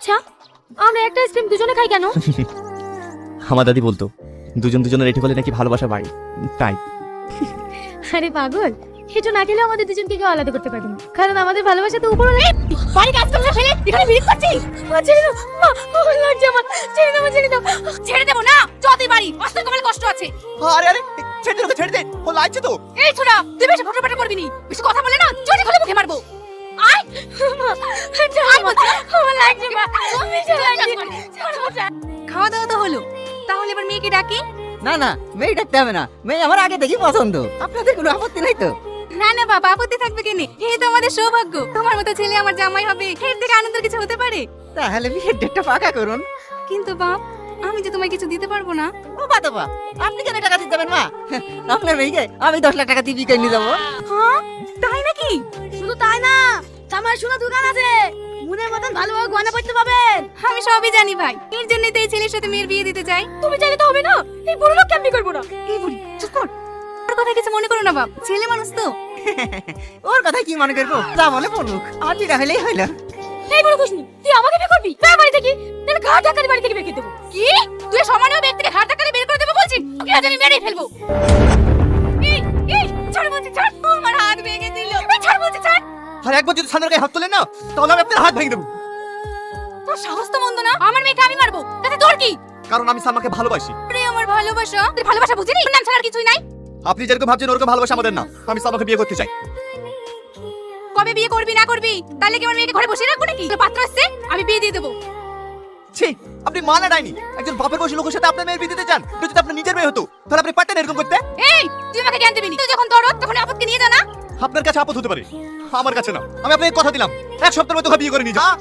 আচ্ছা আমরা একটা আইসক্রিম দুজনে খাই কেন? আমার দাদি বলতো দুজন দুজনের রেটে হলে নাকি ভালোবাসা বাড়ে, তাই। আরে পাগল, হেঁটো না খেলে আমাদের দুজনকে কেউ আলাদা করতে পারবে না, কারণ আমাদের ভালোবাসা তো উপরে বাড়ি কাজ করতে ফেলে এখানে বিড়ি করছিস। ছেড়ে দাও মা, আমার লাগছে আমার, ছেড়ে দাও ছেড়ে দাও। ছেড়ে দেবো না, যতই বাড়ি আসতে কমালে কষ্ট আছে। আরে আরে ছেড়ে দে, ছেড়ে দে, ও লাগছে তো। এই ছোড়া, তুই বেশি ফটোফটো করবি নি, বেশি কথা বলে না জোরে খোলে মুখে মারবো। আয় আমার লাগছে মা, আমি খাওয়া দাওয়া তো হলো, তাহলে এবার মেয়েকে ডাকি। না না, মেয়ে ডাকতে হবে না, মেয়ে আমার আগে দেখি পছন্দ, আপনাদের কোনো আপত্তি নাই তো? না না বাবা, আপত্তি থাকবে কেন? এই তো আমাদের সৌভাগ্য, তোমার মতো ছেলে আমার জামাই হবে, এর থেকে আনন্দের কিছু হতে পারে? তাহলে বিয়ের ডেটটা পাকা করুন। কিন্তু বাপ, আমি যে তোমায় কিছু দিতে পারবো না। ও বাবা, আপনি কেন টাকা দিতে যাবেন মা? আপনার মেয়েকে আমি 10 লাখ টাকা দিয়ে বিয়ে করে নিয়ে যাবো। হ্যাঁ তাই নাকি? শুধু তাই না, আমার সোনা দোকান আছে, মনের মতন ভালো ভালো গয়না পড়তে পাবেন। আমি সবই জানি ভাই, এর জন্যই তো এই ছেলের সাথে মেয়ের বিয়ে দিতে চাই। তুমি চাইলে তো হবে না, এই বুড়ো লোক কেমনি করবো না। এই বুড়ি চুপ কর, ওর কথা কিছু মনে করো না বাপ, ছেলে মানুষ তো। ওর কথা কি মনে করবো, যা বলে বলুক, আমার বিটা হলেই হইল। এই বুড়ো কুশনি, তুই আমাকে বিয়ে করবি? তার বাড়ি থেকে তাহলে ঘাট ধাক্কা দিয়ে বাড়ি থেকে বের করে দেবো। কি তুই সমানীয় ব্যক্তিকে হাত ধাক্কা দিয়ে বের করে দেবে বলছিস? ওকে আজ আমি মেরেই ফেলবো। এই এই ছাড় বলছি, ছাড়, আমার হাত ভেঙে দিল। এই ছাড় বলছি, ছাড়। আর একবার যদি সামনের গায়ে হাত তোলেন না, তাহলে আমি আপনার হাত ভেঙে দেবো। তোর সাহস তো মন্দ না, আমার মেয়েকে আমি মারবো, তাতে তোর কি? কারণ আমি সালমাকে ভালোবাসি। রে আমার ভালোবাসা, তুই ভালোবাসা বুঝিনি, নাম ছাড়া আর কিছুই নাই। আপনি যেরকম ভাবছেন ওরকম ভালোবাসা আমাদের না, আমি সালমাকে বিয়ে করতে চাই। কবে বিয়ে করবি না করবি, তাহলে কি আমার মেয়েকে ঘরে বসে রাখবো নাকি? তোর পাত্র আসছে, আমি বিয়ে দিয়ে দেবো। ছি, আপনি মানে ডাইনি, একজন বাপের বয়সী লোকের সাথে আপনার মেয়ের বিয়ে দিতে চান? এটা যদি আপনার নিজের মেয়ে হতো তাহলে আপনি পারতেন এরকম করতে? এই তুই আমাকে জ্ঞান দিবি না, তুই যখন দরদ তখন আপদকে নিয়ে যা না। আপনার কাছে আপদ হতে পারে, আমার কাছে না। আমি আপনাকে কথা দিলাম, এক সপ্তাহের মধ্যে বিয়ে করে নিয়ে যাও।